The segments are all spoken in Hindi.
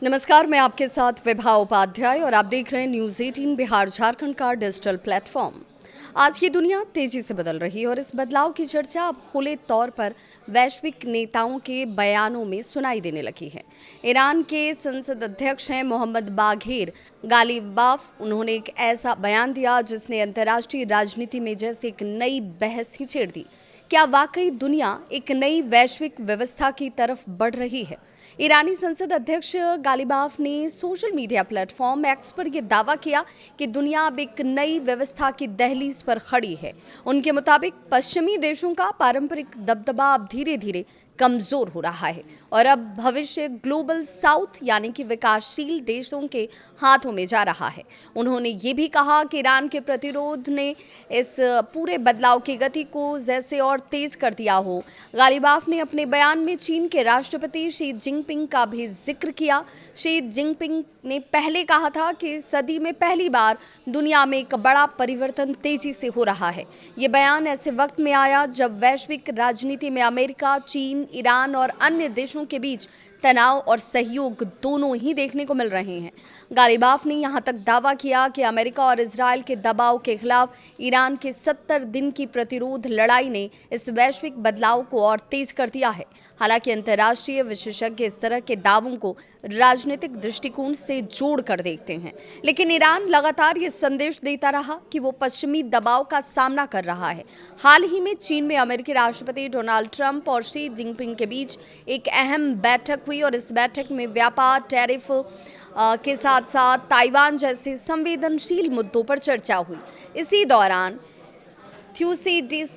नमस्कार, मैं आपके साथ विभा उपाध्याय और आप देख रहे हैं न्यूज़ 18 बिहार झारखंड का डिजिटल प्लेटफॉर्म। आज की दुनिया तेजी से बदल रही है और इस बदलाव की चर्चा अब खुले तौर पर वैश्विक नेताओं के बयानों में सुनाई देने लगी है। ईरान के संसद अध्यक्ष हैं मोहम्मद बाघेर गालिबाफ। उन्होंने एक ऐसा बयान दिया जिसने अंतर्राष्ट्रीय राजनीति में जैसे एक नई बहस ही छेड़ दी। क्या वाकई दुनिया एक नई वैश्विक व्यवस्था की तरफ बढ़ रही है? ईरानी संसद अध्यक्ष गालिबाफ ने सोशल मीडिया प्लेटफॉर्म एक्स पर यह दावा किया कि दुनिया अब एक नई व्यवस्था की दहलीज पर खड़ी है। उनके मुताबिक पश्चिमी देशों का पारंपरिक दबदबा अब धीरे धीरे कमजोर हो रहा है और अब भविष्य ग्लोबल साउथ यानी कि विकासशील देशों के हाथों में जा रहा है। उन्होंने ये भी कहा कि ईरान के प्रतिरोध ने इस पूरे बदलाव की गति को जैसे और तेज कर दिया हो। गालिबाफ ने अपने बयान में चीन के राष्ट्रपति शी जिनपिंग का भी जिक्र किया। शी जिनपिंग ने पहले कहा था कि सदी में पहली बार दुनिया में एक बड़ा परिवर्तन तेजी से हो रहा है। ये बयान ऐसे वक्त में आया जब वैश्विक राजनीति में अमेरिका, चीन, ईरान और अन्य देशों के बीच तनाव और सहयोग दोनों ही देखने को मिल रहे हैं। गालिबाफ ने यहां तक दावा किया कि अमेरिका और इजरायल के दबाव के खिलाफ ईरान के 70 दिन की प्रतिरोध लड़ाई ने इस वैश्विक बदलाव को और तेज कर दिया है। हालांकि अंतर्राष्ट्रीय विशेषज्ञ इस तरह के दावों को राजनीतिक दृष्टिकोण से जोड़ कर देखते हैं, लेकिन ईरान लगातार ये संदेश देता रहा कि वो पश्चिमी दबाव का सामना कर रहा है। हाल ही में चीन में अमेरिकी राष्ट्रपति डोनाल्ड ट्रंप और शी जिनपिंग के बीच एक अहम बैठक हुई और इस बैठक में व्यापार, टैरिफ के साथ साथ ताइवान जैसे संवेदनशील मुद्दों पर चर्चा हुई। इसी दौरान थ्यूसिडिस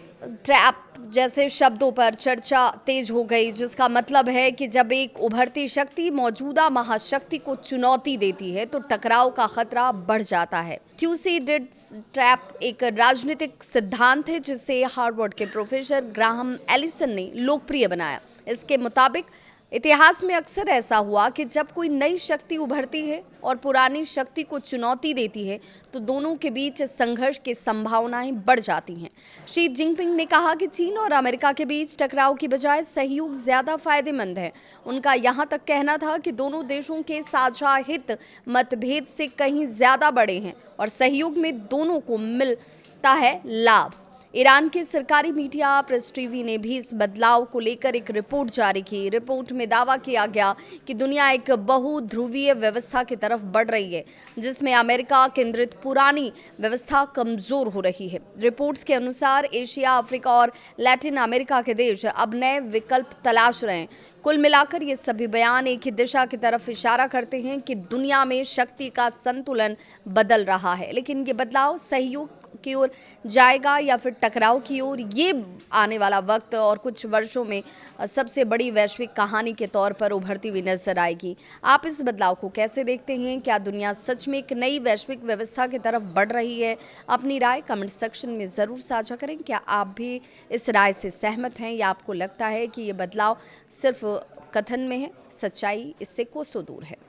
ट्रैप जैसे शब्दों पर चर्चा तेज हो गई, जिसका मतलब है कि जब एक उभरती शक्ति मौजूदा महाशक्ति को चुनौती देती है तो टकराव का खतरा बढ़ जाता है। थ्यूसिडिस ट्रैप एक राजनीतिक सिद्धांत है जिसे हार्वर्ड के प्रोफेसर ग्राहम एलिसन ने लोकप्रिय बनाया। इसके मुताबिक इतिहास में अक्सर ऐसा हुआ कि जब कोई नई शक्ति उभरती है और पुरानी शक्ति को चुनौती देती है तो दोनों के बीच संघर्ष की संभावनाएं बढ़ जाती हैं। शी जिनपिंग ने कहा कि चीन और अमेरिका के बीच टकराव की बजाय सहयोग ज्यादा फायदेमंद है। उनका यहां तक कहना था कि दोनों देशों के साझा हित मतभेद से कहीं ज्यादा बड़े हैं और सहयोग में दोनों को मिलता है लाभ। ईरान के सरकारी मीडिया प्रेस टीवी ने भी इस बदलाव को लेकर एक रिपोर्ट जारी की। रिपोर्ट में दावा किया गया कि दुनिया एक बहुध्रुवीय व्यवस्था की तरफ बढ़ रही है जिसमें अमेरिका केंद्रित पुरानी व्यवस्था कमजोर हो रही है। रिपोर्ट्स के अनुसार एशिया, अफ्रीका और लैटिन अमेरिका के देश अब नए विकल्प तलाश रहे हैं। कुल मिलाकर ये सभी बयान एक ही दिशा की तरफ इशारा करते हैं कि दुनिया में शक्ति का संतुलन बदल रहा है, लेकिन ये बदलाव सहयोग की ओर जाएगा या फिर टकराव की ओर, ये आने वाला वक्त और कुछ वर्षों में सबसे बड़ी वैश्विक कहानी के तौर पर उभरती हुई नजर आएगी। आप इस बदलाव को कैसे देखते हैं? क्या दुनिया सच में एक नई वैश्विक व्यवस्था की तरफ बढ़ रही है? अपनी राय कमेंट सेक्शन में ज़रूर साझा करें। क्या आप भी इस राय से सहमत हैं या आपको लगता है कि ये बदलाव सिर्फ कथन में है, सच्चाई इससे कोसों दूर है?